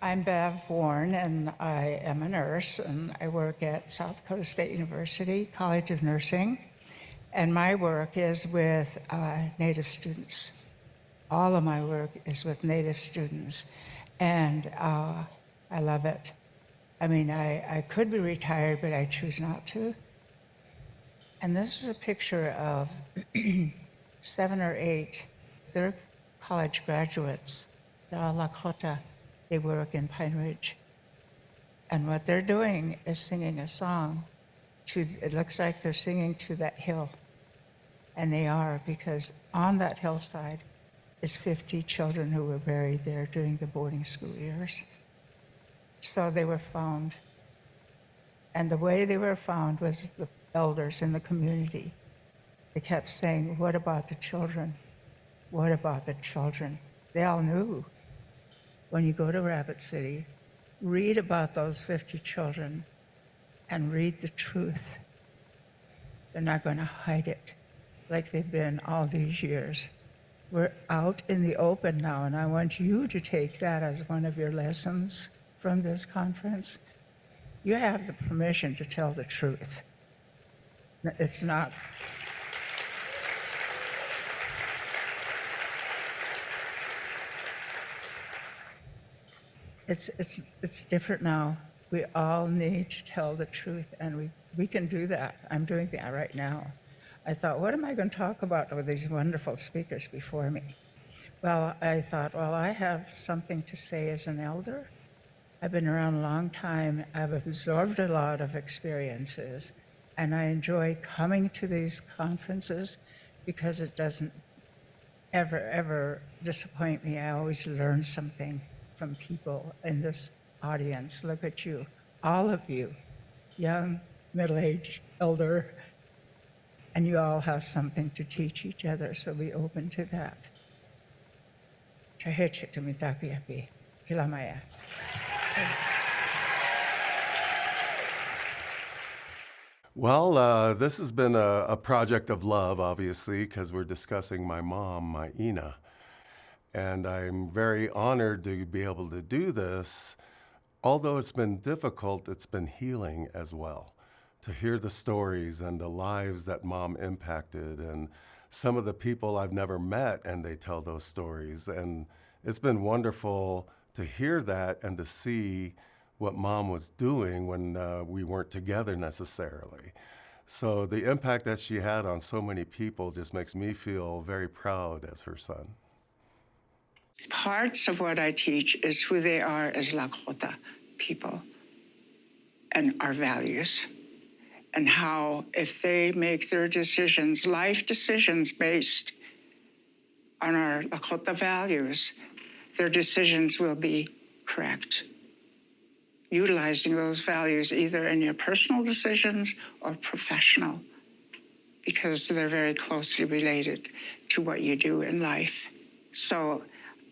I'm Bev Warne, and I am a nurse, and I work at South Dakota State University College of Nursing. And my work is with Native students. All of my work is with Native students, and I love it. I mean, I could be retired, but I choose not to. And this is a picture of 7 or 8. They're college graduates. They're all Lakota. They work in Pine Ridge. And what they're doing is singing a song it looks like they're singing to that hill. And they are, because on that hillside is 50 children who were buried there during the boarding school years. So they were found. And the way they were found was the elders in the community. They kept saying, "What about the children? What about the children?" They all knew. When you go to Rapid City, read about those 50 children and read the truth. They're not going to hide it like they've been all these years. We're out in the open now, and I want you to take that as one of your lessons from this conference. You have the permission to tell the truth. It's not. It's different now. We all need to tell the truth, and we can do that. I'm doing that right now. I thought, what am I going to talk about with these wonderful speakers before me? Well, I thought, well, I have something to say as an elder. I've been around a long time. I've absorbed a lot of experiences, and I enjoy coming to these conferences because it doesn't ever disappoint me. I always learn something from people in this audience. Look at you, all of you, young, middle-aged, elder, and you all have something to teach each other, so be open to that. Well, this has been a project of love, obviously, because we're discussing my mom, NANAINA. And I'm very honored to be able to do this. Although it's been difficult, it's been healing as well. To hear the stories and the lives that Mom impacted, and some of the people I've never met, and they tell those stories. And it's been wonderful to hear that and to see what Mom was doing when we weren't together necessarily. So the impact that she had on so many people just makes me feel very proud as her son. Parts of what I teach is who they are as Lakota people and our values, and how if they make their decisions, life decisions based on our Lakota values, their decisions will be correct. Utilizing those values either in your personal decisions or professional, because they're very closely related to what you do in life. So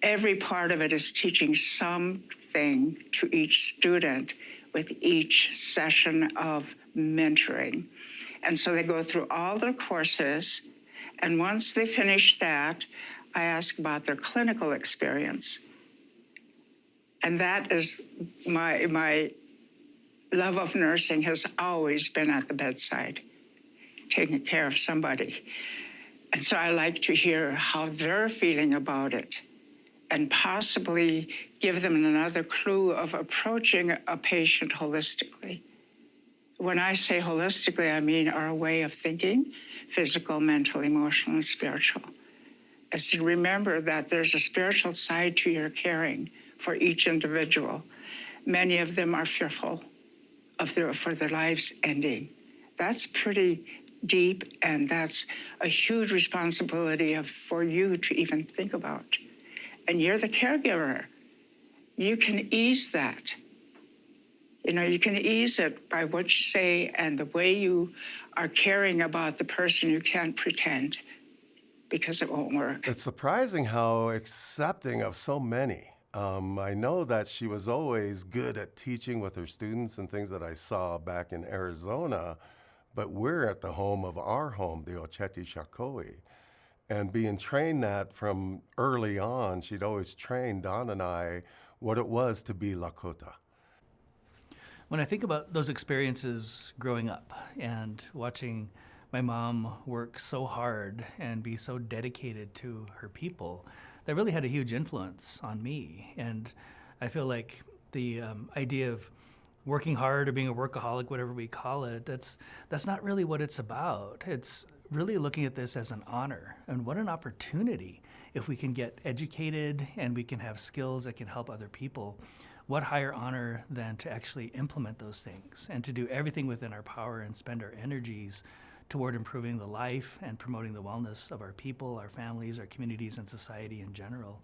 every part of it is teaching something to each student with each session of mentoring. And so they go through all their courses, and once they finish that, I ask about their clinical experience. And that is my love of nursing has always been at the bedside, taking care of somebody. And so I like to hear how they're feeling about it, and possibly give them another clue of approaching a patient holistically. When I say holistically, I mean our way of thinking, physical, mental, emotional, and spiritual. As you remember that there's a spiritual side to your caring for each individual. Many of them are fearful for their lives ending. That's pretty deep, and that's a huge responsibility for you to even think about. And you're the caregiver. You can ease that. You can ease it by what you say and the way you are caring about the person. You can't pretend, because it won't work. It's surprising how accepting of so many. I know that she was always good at teaching with her students and things that I saw back in Arizona, but we're at the home of our home, the Ocheti Shakoi. And being trained that from early on, she'd always trained Don and I what it was to be Lakota. When I think about those experiences growing up and watching my mom work so hard and be so dedicated to her people, that really had a huge influence on me. And I feel like the idea of working hard or being a workaholic, whatever we call it, that's not really what it's about. It's really looking at this as an honor, and what an opportunity if we can get educated and we can have skills that can help other people. What higher honor than to actually implement those things and to do everything within our power and spend our energies toward improving the life and promoting the wellness of our people, our families, our communities, and society in general.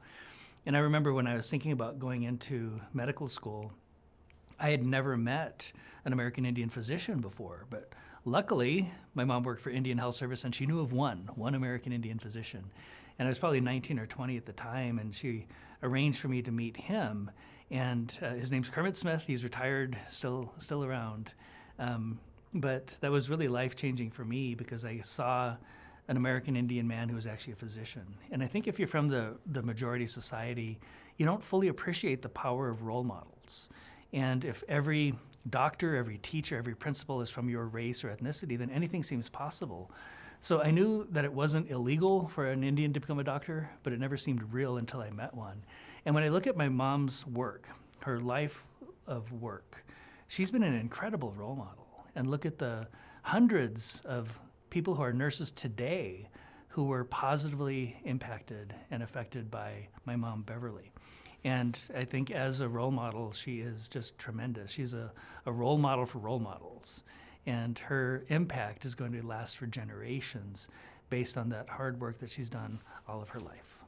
And I remember when I was thinking about going into medical school, I had never met an American Indian physician before, but luckily my mom worked for Indian Health Service and she knew of one American Indian physician. And I was probably 19 or 20 at the time, and she arranged for me to meet him. And his name's Kermit Smith. He's retired, still around. But that was really life-changing for me because I saw an American Indian man who was actually a physician. And I think if you're from the majority society, you don't fully appreciate the power of role models. And if every doctor, every teacher, every principal is from your race or ethnicity, then anything seems possible. So I knew that it wasn't illegal for an Indian to become a doctor, but it never seemed real until I met one. And when I look at my mom's work, her life of work, she's been an incredible role model. And look at the hundreds of people who are nurses today who were positively impacted and affected by my mom, Beverly. And I think as a role model, she is just tremendous. She's a role model for role models. And her impact is going to last for generations based on that hard work that she's done all of her life.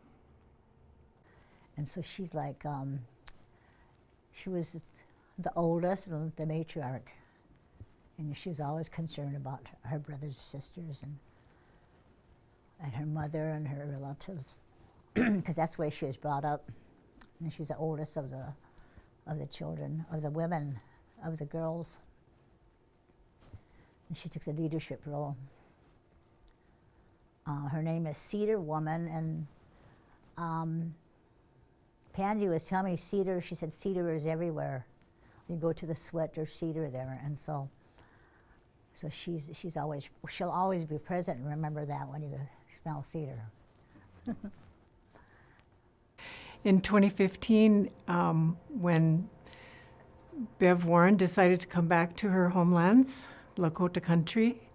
And so she's like, she was the oldest, the matriarch. And she was always concerned about her brothers and sisters and her mother and her relatives, because that's the way she was brought up. And she's the oldest of the children, of the women, of the girls. And she took the leadership role. Her name is Cedar Woman, and Pansy was telling me cedar, she said cedar is everywhere. You go to the sweat, there's cedar there, and so she'll always be present, and remember that when you smell cedar. In 2015, when Bev Warne decided to come back to her homelands, Lakota country,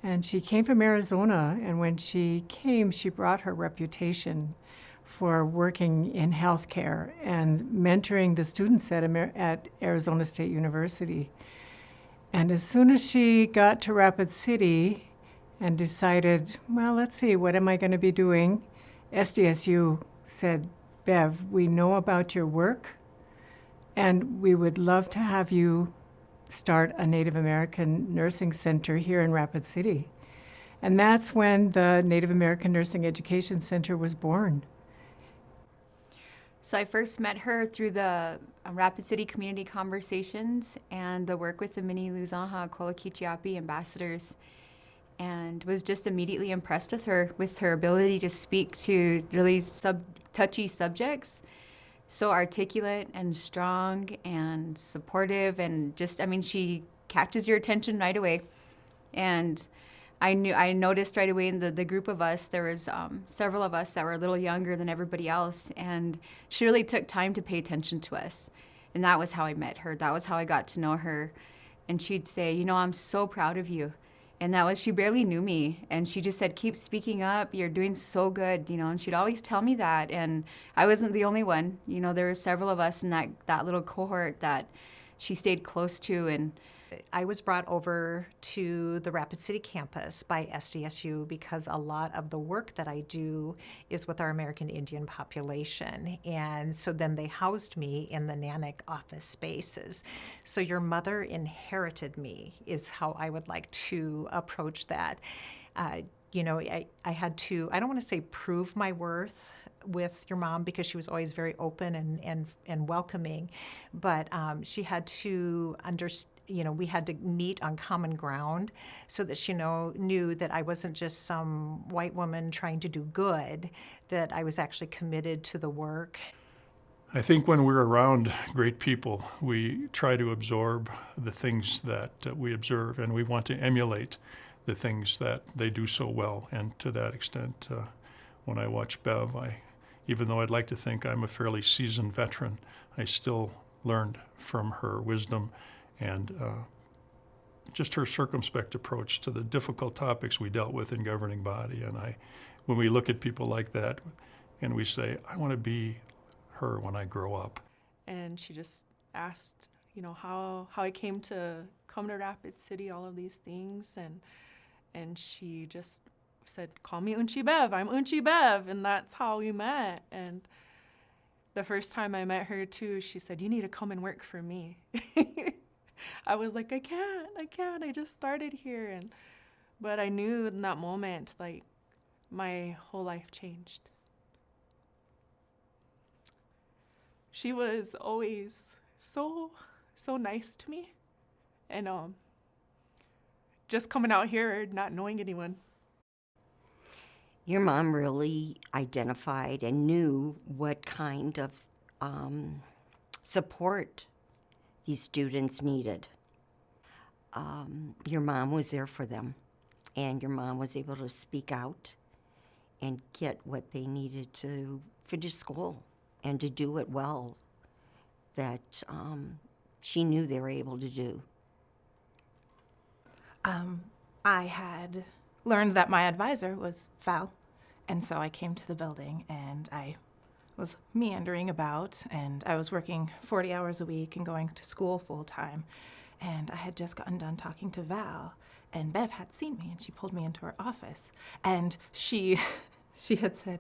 and she came from Arizona, and when she came, she brought her reputation for working in healthcare and mentoring the students at Arizona State University. And as soon as she got to Rapid City and decided, well, let's see, what am I going to be doing? SDSU said, Bev, we know about your work, and we would love to have you start a Native American nursing center here in Rapid City. And that's when the Native American Nursing Education Center was born. So I first met her through the Rapid City Community Conversations and the work with the Mini Luzaha Kolokichiapi ambassadors, and was just immediately impressed with her ability to speak to really touchy subjects, so articulate and strong and supportive, and just, I mean, she catches your attention right away. And I noticed right away in the group of us, there was several of us that were a little younger than everybody else, and she really took time to pay attention to us. And that was how I met her. That was how I got to know her. And she'd say, you know, I'm so proud of you. And that was, she barely knew me. And she just said, keep speaking up. You're doing so good, you know. And she'd always tell me that. And I wasn't the only one. You know, there were several of us in that little cohort that she stayed close to. And I was brought over to the Rapid City campus by SDSU because a lot of the work that I do is with our American Indian population. And so then they housed me in the NANAINA office spaces. So your mother inherited me is how I would like to approach that. You know, I had to, I don't want to say prove my worth with your mom because she was always very open and welcoming, but she had to understand, you know, we had to meet on common ground so that she knew that I wasn't just some white woman trying to do good, that I was actually committed to the work. I think when we're around great people, we try to absorb the things that we observe, and we want to emulate the things that they do so well. And to that extent, when I watch Bev, even though I'd like to think I'm a fairly seasoned veteran, I still learned from her wisdom and just her circumspect approach to the difficult topics we dealt with in governing body. And when we look at people like that and we say, I want to be her when I grow up. And she just asked, how I came to come to Rapid City, all of these things, and she just said, call me Unchi Bev, I'm Unchi Bev, and that's how we met. And the first time I met her too, she said, you need to come and work for me. I was like, I can't, I just started here. But I knew in that moment, like, my whole life changed. She was always so nice to me. And just coming out here, not knowing anyone. Your mom really identified and knew what kind of support these students needed. Your mom was there for them, and your mom was able to speak out and get what they needed to finish school and to do it well, that she knew they were able to do. I had learned that my advisor was Val, and so I came to the building and I was meandering about, and I was working 40 hours a week and going to school full time, and I had just gotten done talking to Val, and Bev had seen me and she pulled me into her office, and she had said,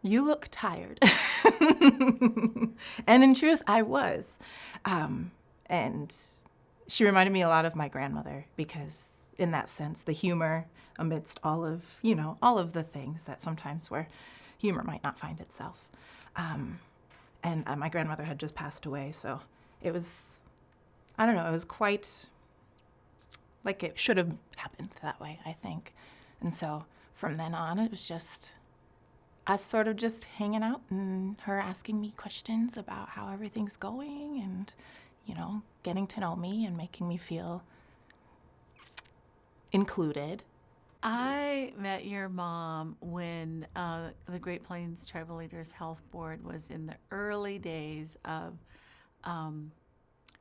you look tired. And in truth, I was. And she reminded me a lot of my grandmother, because in that sense, the humor amidst all of the things that sometimes where humor might not find itself. And my grandmother had just passed away, so it was, I don't know, it was quite like it should have happened that way, I think. And so from then on, it was just us sort of just hanging out and her asking me questions about how everything's going and, getting to know me and making me feel included. I met your mom when the Great Plains Tribal Leaders Health Board was in the early days of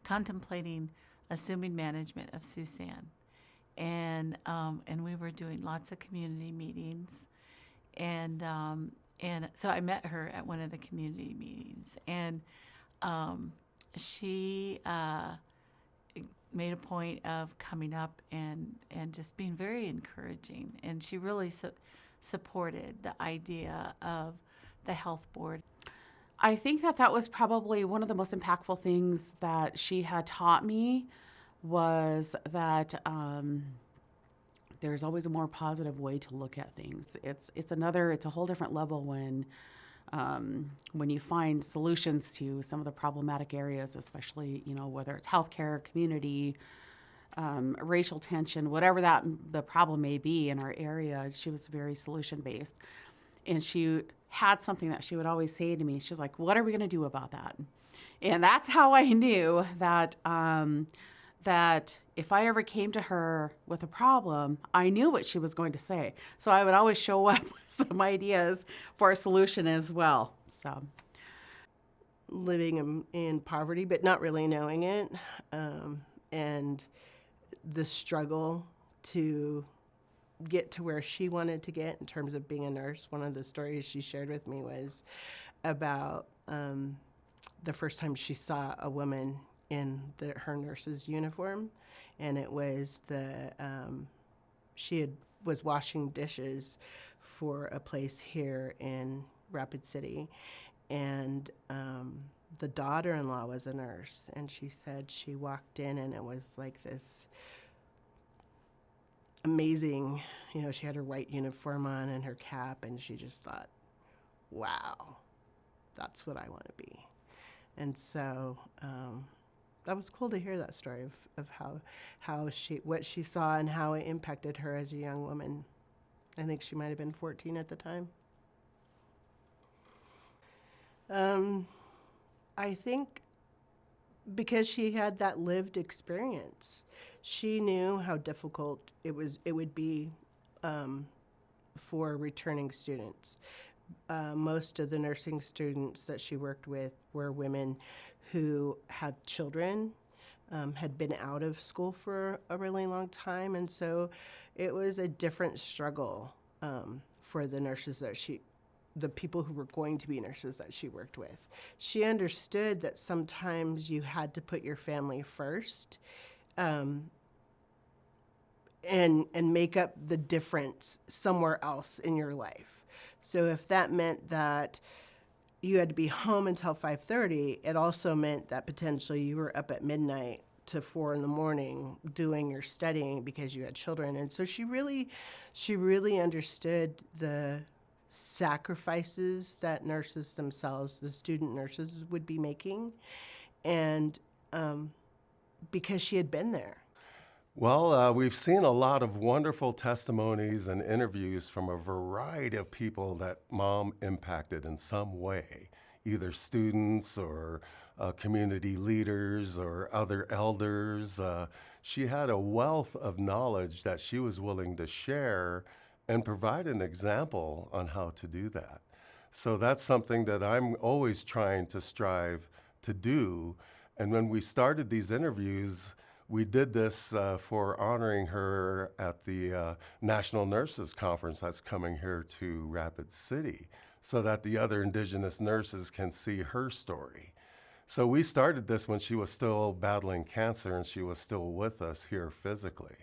contemplating assuming management of Susan. And we were doing lots of community meetings. And so I met her at one of the community meetings, and she made a point of coming up and just being very encouraging. And she really supported the idea of the health board. I think that was probably one of the most impactful things that she had taught me, was that there's always a more positive way to look at things. It's a whole different level when you find solutions to some of the problematic areas, especially, whether it's healthcare, community, racial tension, whatever the problem may be in our area. She was very solution-based. And she had something that she would always say to me. She's like, what are we going to do about that? And that's how I knew that that if I ever came to her with a problem, I knew what she was going to say. So I would always show up with some ideas for a solution as well. So, living in poverty, but not really knowing it, and the struggle to get to where she wanted to get in terms of being a nurse. One of the stories she shared with me was about the first time she saw a woman in her nurse's uniform, and it was was washing dishes for a place here in Rapid City, and the daughter-in-law was a nurse, and she said she walked in and it was like this amazing, she had her white uniform on and her cap, and she just thought, wow, that's what I want to be. And so that was cool to hear that story of what she saw and how it impacted her as a young woman. I think she might have been 14 at the time. I think because she had that lived experience, she knew how difficult it would be for returning students. Most of the nursing students that she worked with were women who had children, had been out of school for a really long time, and so it was a different struggle for the nurses the people who were going to be nurses that she worked with. She understood that sometimes you had to put your family first, and make up the difference somewhere else in your life. So if that meant that you had to be home until 5:30, it also meant that potentially you were up at midnight to 4 a.m. doing your studying because you had children. And so she really understood the sacrifices that nurses themselves, the student nurses, would be making, and because she had been there. Well, we've seen a lot of wonderful testimonies and interviews from a variety of people that Mom impacted in some way, either students or community leaders or other elders. She had a wealth of knowledge that she was willing to share and provide an example on how to do that. So that's something that I'm always trying to strive to do. And when we started these interviews, we did this for honoring her at the National Nurses Conference that's coming here to Rapid City, so that the other Indigenous nurses can see her story. So we started this when she was still battling cancer and she was still with us here physically.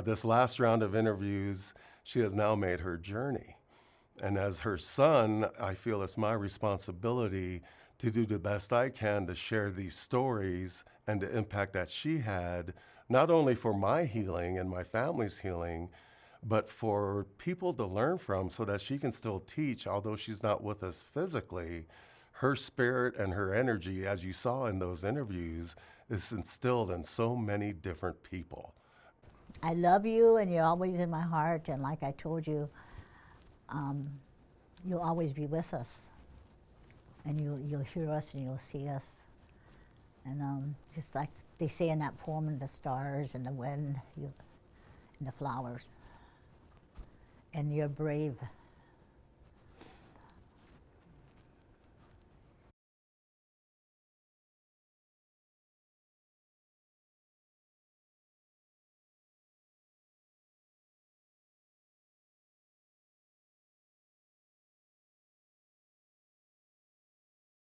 This last round of interviews, she has now made her journey. And as her son, I feel it's my responsibility to do the best I can to share these stories and the impact that she had, not only for my healing and my family's healing, but for people to learn from so that she can still teach, although she's not with us physically. Her spirit and her energy, as you saw in those interviews, is instilled in so many different people. I love you, and you're always in my heart, and like I told you, you'll always be with us, and you'll hear us and you'll see us. And just like they say in that poem, in the stars and the wind and the flowers. And you're brave.